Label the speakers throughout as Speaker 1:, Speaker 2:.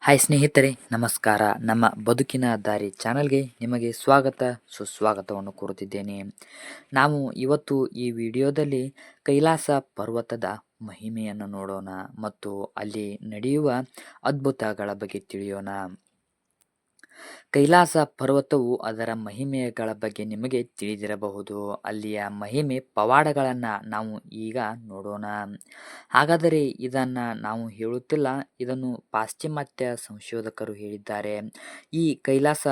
Speaker 1: Hi ಸ್ನೇಹಿತರೆ, ನಮಸ್ಕಾರ. ನಮ್ಮ ಬದುಕಿನ ದಾರಿ ಚಾನಲ್ಗೆ ನಿಮಗೆ ಸ್ವಾಗತ ಸುಸ್ವಾಗತವನ್ನು ಕೋರುತ್ತಿದ್ದೇನೆ. ನಾವು ಇವತ್ತು ಈ ವಿಡಿಯೋದಲ್ಲಿ ಕೈಲಾಸ ಪರ್ವತದ ಮಹಿಮೆಯನ್ನು ನೋಡೋಣ ಮತ್ತು ಅಲ್ಲಿ ನಡೆಯುವ ಅದ್ಭುತಗಳ ಬಗ್ಗೆ ತಿಳಿಯೋಣ. ಕೈಲಾಸ ಪರ್ವತವು ಅದರ ಮಹಿಮೆಗಳ ಬಗ್ಗೆ ನಿಮಗೆ ತಿಳಿದಿರಬಹುದು. ಅಲ್ಲಿಯ ಮಹಿಮೆ ಪವಾಡಗಳನ್ನು ನಾವು ಈಗ ನೋಡೋಣ. ಹಾಗಾದರೆ ಇದನ್ನು ನಾವು ಹೇಳುತ್ತಿಲ್ಲ, ಇದನ್ನು ಪಾಶ್ಚಿಮಾತ್ಯ ಸಂಶೋಧಕರು ಹೇಳಿದ್ದಾರೆ. ಈ ಕೈಲಾಸ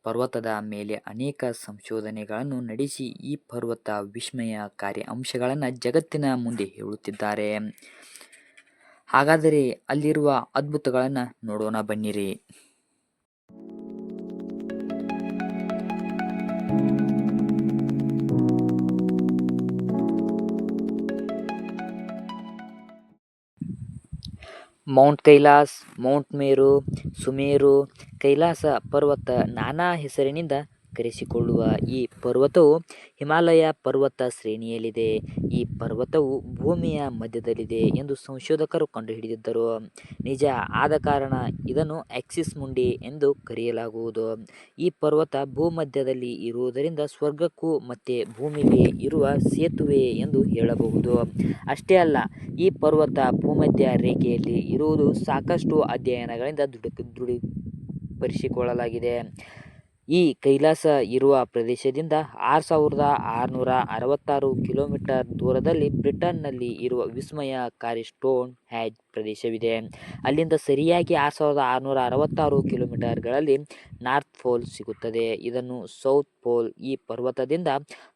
Speaker 1: ಪರ್ವತದ ಮೇಲೆ ಅನೇಕ ಸಂಶೋಧನೆಗಳನ್ನು ನಡೆಸಿ ಈ ಪರ್ವತ ವಿಸ್ಮಯಕಾರಿ ಅಂಶಗಳನ್ನು ಜಗತ್ತಿನ ಮುಂದೆ ಹೇಳುತ್ತಿದ್ದಾರೆ. ಹಾಗಾದರೆ ಅಲ್ಲಿರುವ ಅದ್ಭುತಗಳನ್ನು ನೋಡೋಣ ಬನ್ನಿರಿ. ಮೌಂಟ್ ಕೈಲಾಸ್, ಮೌಂಟ್ ಮೇರು, ಸುಮೇರು, ಕೈಲಾಸ ಪರ್ವತ ನಾನಾ ಹೆಸರಿನಿಂದ ಕರೆಸಿಕೊಳ್ಳುವ ಈ ಪರ್ವತವು ಹಿಮಾಲಯ ಪರ್ವತ ಶ್ರೇಣಿಯಲ್ಲಿದೆ. ಈ ಪರ್ವತವು ಭೂಮಿಯ ಮಧ್ಯದಲ್ಲಿದೆ ಎಂದು ಸಂಶೋಧಕರು ಕಂಡುಹಿಡಿದಿದ್ದರು. ನಿಜ. ಆದ ಕಾರಣ ಇದನ್ನು ಆಕ್ಸಿಸ್ ಮುಂಡಿ ಎಂದು ಕರೆಯಲಾಗುವುದು. ಈ ಪರ್ವತ ಭೂಮಧ್ಯದಲ್ಲಿ ಇರುವುದರಿಂದ ಸ್ವರ್ಗಕ್ಕೂ ಮತ್ತೆ ಭೂಮಿಗೆ ಇರುವ ಸೇತುವೆ ಎಂದು ಹೇಳಬಹುದು. ಅಷ್ಟೇ ಅಲ್ಲ, ಈ ಪರ್ವತ ಭೂಮಧ್ಯ ರೇಖೆಯಲ್ಲಿ ಇರುವುದು ಸಾಕಷ್ಟು ಅಧ್ಯಯನಗಳಿಂದ ದೃಢಪಡಿಸಿಕೊಳ್ಳಲಾಗಿದೆ. ಈ ಕೈಲಾಸ ಇರುವ ಪ್ರದೇಶದಿಂದ 6,666 ಕಿಲೋಮೀಟರ್ ದೂರದಲ್ಲಿ ಬ್ರಿಟನ್ನಲ್ಲಿ ಇರುವ ವಿಸ್ಮಯಕಾರಿ ಸ್ಟೋನ್ ಹೆಂಜ್ ಪ್ರದೇಶವಿದೆ. ಅಲ್ಲಿಂದ ಸರಿಯಾಗಿ 6,666 ಕಿಲೋಮೀಟರ್ಗಳಲ್ಲಿ ನಾರ್ತ್ ಪೋಲ್ ಸಿಗುತ್ತದೆ. ಇದನ್ನು ಸೌತ್ ಪೋಲ್ ಈ ಪರ್ವತದಿಂದ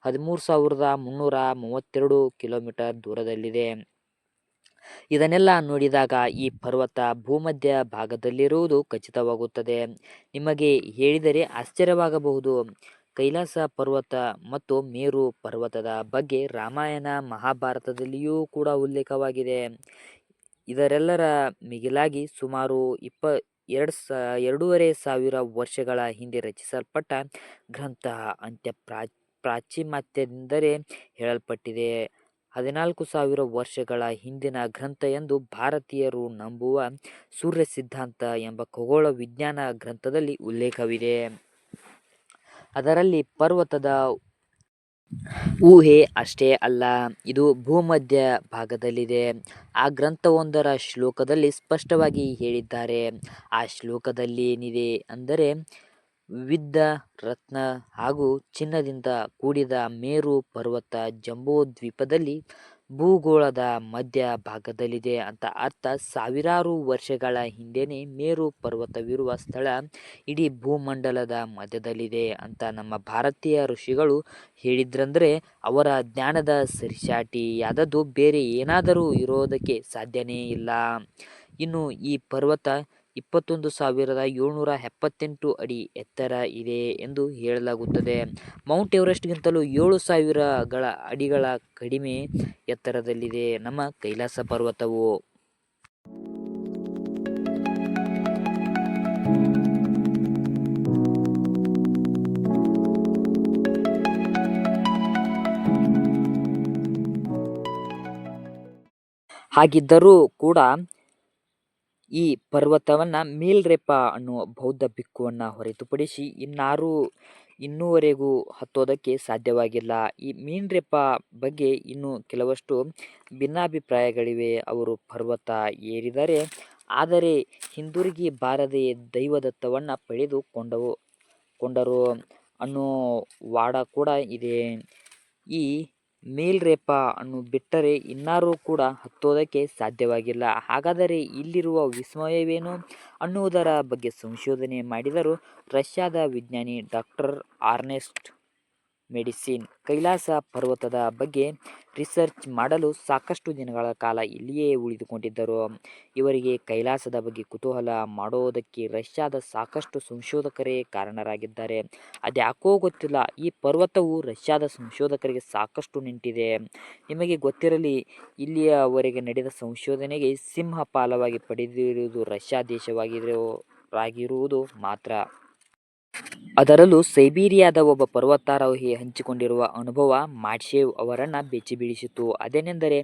Speaker 1: 13,332 ಕಿಲೋಮೀಟರ್ ದೂರದಲ್ಲಿದೆ. ಇದನ್ನೆಲ್ಲ ನೋಡಿದಾಗ ಈ ಪರ್ವತ ಭೂಮಧ್ಯ ಭಾಗದಲ್ಲಿರುವುದು ಖಚಿತವಾಗುತ್ತದೆ. ನಿಮಗೆ ಹೇಳಿದರೆ ಆಶ್ಚರ್ಯವಾಗಬಹುದು. ಕೈಲಾಸ ಪರ್ವತ ಮತ್ತು ಮೇರು ಪರ್ವತದ ಬಗ್ಗೆ ರಾಮಾಯಣ, ಮಹಾಭಾರತದಲ್ಲಿಯೂ ಕೂಡ ಉಲ್ಲೇಖವಾಗಿದೆ. ಇದರೆಲ್ಲರ ಮಿಗಿಲಾಗಿ ಸುಮಾರು 2,500 ವರ್ಷಗಳ ಹಿಂದೆ ರಚಿಸಲ್ಪಟ್ಟ ಗ್ರಂಥ ಅಂತ್ಯ ಪಾಶ್ಚಿಮಾತ್ಯದಿಂದಲೇ ಹೇಳಲ್ಪಟ್ಟಿದೆ. 14,000 ವರ್ಷಗಳ ಹಿಂದಿನ ಗ್ರಂಥ ಎಂದು ಭಾರತೀಯರು ನಂಬುವ ಸೂರ್ಯ ಸಿದ್ಧಾಂತ ಎಂಬ ಖಗೋಳ ವಿಜ್ಞಾನ ಗ್ರಂಥದಲ್ಲಿ ಉಲ್ಲೇಖವಿದೆ. ಅದರಲ್ಲಿ ಪರ್ವತದ ಊಹೆ ಅಷ್ಟೇ ಅಲ್ಲ, ಇದು ಭೂಮಧ್ಯ ಭಾಗದಲ್ಲಿದೆ. ಆ ಗ್ರಂಥವೊಂದರ ಶ್ಲೋಕದಲ್ಲಿ ಸ್ಪಷ್ಟವಾಗಿ ಹೇಳಿದ್ದಾರೆ. ಆ ಶ್ಲೋಕದಲ್ಲೇನಿದೆ ಅಂದರೆ, ವಿವಿಧ ರತ್ನ ಹಾಗೂ ಚಿನ್ನದಿಂದ ಕೂಡಿದ ಮೇರು ಪರ್ವತ ಜಂಬೂದ್ವೀಪದಲ್ಲಿ ಭೂಗೋಳದ ಮಧ್ಯ ಭಾಗದಲ್ಲಿದೆ ಅಂತ ಅರ್ಥ. ಸಾವಿರಾರು ವರ್ಷಗಳ ಹಿಂದೆನೇ ಮೇರು ಪರ್ವತವಿರುವ ಸ್ಥಳ ಇಡೀ ಭೂಮಂಡಲದ ಮಧ್ಯದಲ್ಲಿದೆ ಅಂತ ನಮ್ಮ ಭಾರತೀಯ ಋಷಿಗಳು ಹೇಳಿದ್ರಂದ್ರೆ ಅವರ ಜ್ಞಾನದ ಸರಿಸಾಟಿಯಾದದ್ದು ಬೇರೆ ಏನಾದರೂ ಇರೋದಕ್ಕೆ ಸಾಧ್ಯನೇ ಇಲ್ಲ. ಇನ್ನು ಈ ಪರ್ವತ 21,778 ಅಡಿ ಎತ್ತರ ಇದೆ ಎಂದು ಹೇಳಲಾಗುತ್ತದೆ. ಮೌಂಟ್ ಎವರೆಸ್ಟ್ಗಿಂತಲೂ 7,000 ಅಡಿಗಳ ಕಡಿಮೆ ಎತ್ತರದಲ್ಲಿದೆ ನಮ್ಮ ಕೈಲಾಸ ಪರ್ವತವು. ಹಾಗಿದ್ದರೂ ಕೂಡ ಈ ಪರ್ವತವನ್ನು ಮಿಲ್ರೆಪ್ಪ ಅನ್ನುವ ಬೌದ್ಧ ಭಿಕ್ಕುವನ್ನು ಹೊರತುಪಡಿಸಿ ಇನ್ನೂವರೆಗೂ ಹತ್ತೋದಕ್ಕೆ ಸಾಧ್ಯವಾಗಿಲ್ಲ. ಈ ಮಿಲ್ರೆಪ್ಪ ಬಗ್ಗೆ ಇನ್ನೂ ಕೆಲವಷ್ಟು ಭಿನ್ನಾಭಿಪ್ರಾಯಗಳಿವೆ. ಅವರು ಪರ್ವತ ಏರಿದರೆ ಆದರೆ ಹಿಂದಿರುಗಿ ಬಾರದೆ ದೈವದತ್ತವನ್ನು ಪಡೆದುಕೊಂಡರು ಅನ್ನೋ ವಾದ ಕೂಡ ಇದೆ. ಈ ಮಿಲ್ರೆಪ್ಪ ಅನ್ನು ಬಿಟ್ಟರೆ ಇನ್ನಾರೂ ಕೂಡ ಹತ್ತೋದಕ್ಕೆ ಸಾಧ್ಯವಾಗಿಲ್ಲ. ಹಾಗಾದರೆ ಇಲ್ಲಿರುವ ವಿಸ್ಮಯವೇನು ಅನ್ನುವುದರ ಬಗ್ಗೆ ಸಂಶೋಧನೆ ಮಾಡಿದರು ರಷ್ಯಾದ ವಿಜ್ಞಾನಿ ಡಾಕ್ಟರ್ ಅರ್ನೆಸ್ಟ್ ಮೆಡಿಸಿನ್. ಕೈಲಾಸ ಪರ್ವತದ ಬಗ್ಗೆ ರಿಸರ್ಚ್ ಮಾಡಲು ಸಾಕಷ್ಟು ದಿನಗಳ ಕಾಲ ಇಲ್ಲಿಯೇ ಉಳಿದುಕೊಂಡಿದ್ದರು. ಇವರಿಗೆ ಕೈಲಾಸದ ಬಗ್ಗೆ ಕುತೂಹಲ ಮಾಡೋದಕ್ಕೆ ರಷ್ಯಾದ ಸಾಕಷ್ಟು ಸಂಶೋಧಕರೇ ಕಾರಣರಾಗಿದ್ದಾರೆ. ಅದ್ಯಾಕೋ ಗೊತ್ತಿಲ್ಲ, ಈ ಪರ್ವತವು ರಷ್ಯಾದ ಸಂಶೋಧಕರಿಗೆ ಸಾಕಷ್ಟು ನೆಂಟಿದೆ. ನಿಮಗೆ ಗೊತ್ತಿರಲಿ, ಇಲ್ಲಿಯವರೆಗೆ ನಡೆದ ಸಂಶೋಧನೆಗೆ ಸಿಂಹಪಾಲವಾಗಿ ಪಡೆದಿರುವುದು ರಷ್ಯಾ ದೇಶವಾಗಿರುವುದು ಮಾತ್ರ. ಅದರಲ್ಲೂ ಸೈಬೀರಿಯಾದ ಒಬ್ಬ ಪರ್ವತಾರೋಹಿ ಹಂಚಿಕೊಂಡಿರುವ ಅನುಭವ ಮಾಟ್ಶೇವ್ ಅವರನ್ನು ಬೆಚ್ಚಿಬೀಳಿಸಿತು. ಅದೇನೆಂದರೆ,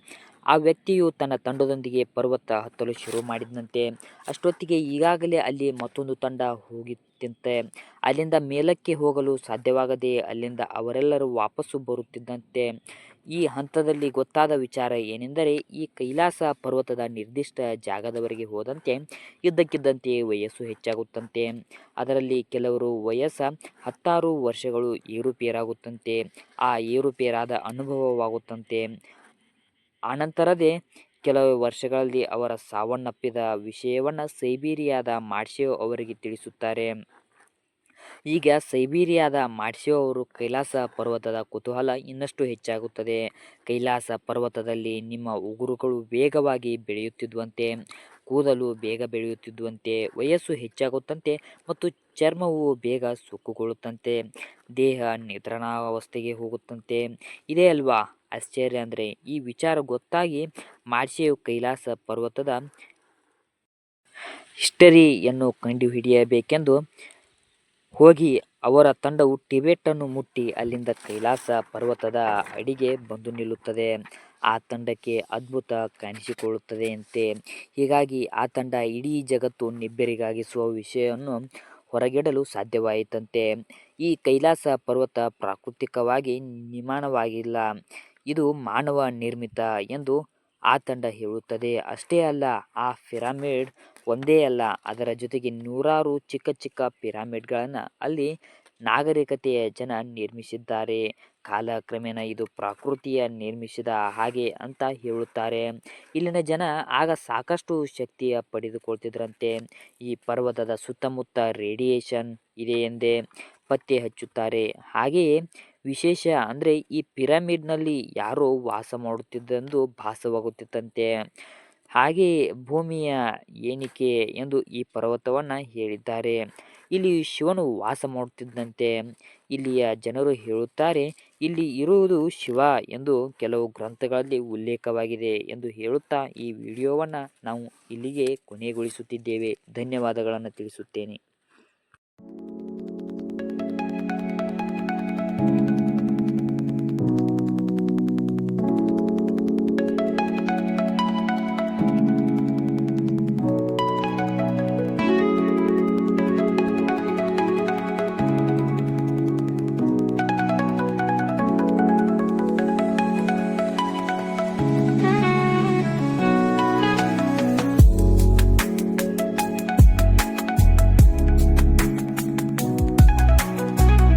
Speaker 1: ಆ ವ್ಯಕ್ತಿಯು ತನ್ನ ತಂಡದೊಂದಿಗೆ ಪರ್ವತ ಹತ್ತಲು ಶುರು ಮಾಡಿದಂತೆ ಅಷ್ಟೊತ್ತಿಗೆ ಈಗಾಗಲೇ ಅಲ್ಲಿ ಮತ್ತೊಂದು ತಂಡ ಹೋಗಿತ್ತಂತೆ. ಅಲ್ಲಿಂದ ಮೇಲಕ್ಕೆ ಹೋಗಲು ಸಾಧ್ಯವಾಗದೆ ಅಲ್ಲಿಂದ ಅವರೆಲ್ಲರೂ ವಾಪಸ್ಸು ಬರುತ್ತಿದ್ದಂತೆ. ಈ ಹಂತದಲ್ಲಿ ಗೊತ್ತಾದ ವಿಚಾರ ಏನೆಂದರೆ, ಈ ಕೈಲಾಸ ಪರ್ವತದ ನಿರ್ದಿಷ್ಟ ಜಾಗದವರೆಗೆ ಹೋದಂತೆ ಇದ್ದಕ್ಕಿದ್ದಂತೆ ವಯಸ್ಸು ಹೆಚ್ಚಾಗುತ್ತಂತೆ. ಅದರಲ್ಲಿ ಕೆಲವರು ವಯಸ್ಸು 16 ವರ್ಷಗಳು ಏರುಪೇರಾಗುತ್ತಂತೆ. ಆ ಏರುಪೇರಾದ ಅನುಭವವಾಗುತ್ತಂತೆ. ಆನಂತರದೇ ಕೆಲವು ವರ್ಷಗಳಲ್ಲಿ ಅವರ ಸಾವನ್ನಪ್ಪಿದ ವಿಷಯವನ್ನು ಸೈಬೀರಿಯಾದ ಮಾಟ್ಶೇವ್ ಅವರಿಗೆ ತಿಳಿಸುತ್ತಾರೆ. ಈಗ ಸೈಬೀರಿಯಾದ ಮಾಟ್ಶೇವ್ ಅವರು ಕೈಲಾಸ ಪರ್ವತದ ಕುತೂಹಲ ಇನ್ನಷ್ಟು ಹೆಚ್ಚಾಗುತ್ತದೆ. ಕೈಲಾಸ ಪರ್ವತದಲ್ಲಿ ನಿಮ್ಮ ಉಗುರುಗಳು ವೇಗವಾಗಿ ಬೆಳೆಯುತ್ತಿದ್ದಂತೆ, ಕೂದಲು ಬೇಗ ಬೆಳೆಯುತ್ತಿದ್ದಂತೆ, ವಯಸ್ಸು ಹೆಚ್ಚಾಗುತ್ತಂತೆ ಮತ್ತು ಚರ್ಮವು ಬೇಗ ಸುಕ್ಕುಗೊಳ್ಳುತ್ತಂತೆ, ದೇಹ ನಿದ್ರಾಣಾವಸ್ಥೆಗೆ ಹೋಗುತ್ತಂತೆ. ಇದೇ ಅಲ್ವಾ ಆಶ್ಚರ್ಯ ಅಂದರೆ, ಈ ವಿಚಾರ ಗೊತ್ತಾಗಿ ಮಾಟ್ಶೇವ್ ಕೈಲಾಸ ಪರ್ವತದ ಹಿಸ್ಟರಿಯನ್ನು ಕಂಡುಹಿಡಿಯಬೇಕೆಂದು ಹೋಗಿ ಅವರ ತಂಡವು ಟಿಬೆಟನ್ನು ಮುಟ್ಟಿ ಅಲ್ಲಿಂದ ಕೈಲಾಸ ಪರ್ವತದ ಅಡಿಗೆ ಬಂದು ನಿಲ್ಲುತ್ತದೆ. ಆ ತಂಡಕ್ಕೆ ಅದ್ಭುತ ಕಾಣಿಸಿಕೊಳ್ಳುತ್ತದೆಯಂತೆ. ಹೀಗಾಗಿ ಆ ತಂಡ ಇಡೀ ಜಗತ್ತು ನಿಬ್ಬೆರಗಾಗಿಸುವ ವಿಷಯವನ್ನು ಹೊರಗಿಡಲು ಸಾಧ್ಯವಾಯಿತಂತೆ. ಈ ಕೈಲಾಸ ಪರ್ವತ ಪ್ರಾಕೃತಿಕವಾಗಿ ನಿರ್ಮಾಣವಾಗಿಲ್ಲ, ಇದು ಮಾನವ ನಿರ್ಮಿತ ಎಂದು ಆ ತಂಡ ಹೇಳುತ್ತದೆ. ಅಷ್ಟೇ ಅಲ್ಲ, ಆ ಪಿರಮಿಡ್ ಒಂದೇ ಅಲ್ಲ, ಅದರ ಜೊತೆಗೆ ನೂರಾರು ಚಿಕ್ಕ ಚಿಕ್ಕ ಪಿರಮಿಡ್ಗಳನ್ನು ಅಲ್ಲಿ ನಾಗರಿಕತೆಯ ಜನ ನಿರ್ಮಿಸಿದ್ದಾರೆ. ಕಾಲಕ್ರಮೇಣ ಇದು ಪ್ರಕೃತಿಯ ನಿರ್ಮಿಸಿದ ಹಾಗೆ ಅಂತ ಹೇಳುತ್ತಾರೆ. ಇಲ್ಲಿನ ಜನ ಆಗ ಸಾಕಷ್ಟು ಶಕ್ತಿಯ ಪಡೆದುಕೊಳ್ತಿದ್ರಂತೆ. ಈ ಪರ್ವತದ ಸುತ್ತಮುತ್ತ ರೇಡಿಯೇಷನ್ ಇದೆಯೆಂದೇ ಪತ್ತೆ ಹಚ್ಚುತ್ತಾರೆ. ಹಾಗೆಯೇ ವಿಶೇಷ ಅಂದರೆ, ಈ ಪಿರಮಿಡ್ನಲ್ಲಿ ಯಾರೋ ವಾಸ ಮಾಡುತ್ತಿದ್ದೆಂದು ಭಾಸವಾಗುತ್ತಿತ್ತಂತೆ. ಹಾಗೆಯೇ ಭೂಮಿಯ ಎಣಿಕೆ ಎಂದು ಈ ಪರ್ವತವನ್ನು ಹೇಳಿದ್ದಾರೆ. ಇಲ್ಲಿ ಶಿವನು ವಾಸ ಮಾಡುತ್ತಿದ್ದಂತೆ ಇಲ್ಲಿಯ ಜನರು ಹೇಳುತ್ತಾರೆ. ಇಲ್ಲಿ ಇರುವುದು ಶಿವ ಎಂದು ಕೆಲವು ಗ್ರಂಥಗಳಲ್ಲಿ ಉಲ್ಲೇಖವಾಗಿದೆ ಎಂದು ಹೇಳುತ್ತಾ ಈ ವಿಡಿಯೋವನ್ನು ನಾವು ಇಲ್ಲಿಗೆ ಕೊನೆಗೊಳಿಸುತ್ತಿದ್ದೇವೆ. ಧನ್ಯವಾದಗಳನ್ನು ತಿಳಿಸುತ್ತೇನೆ.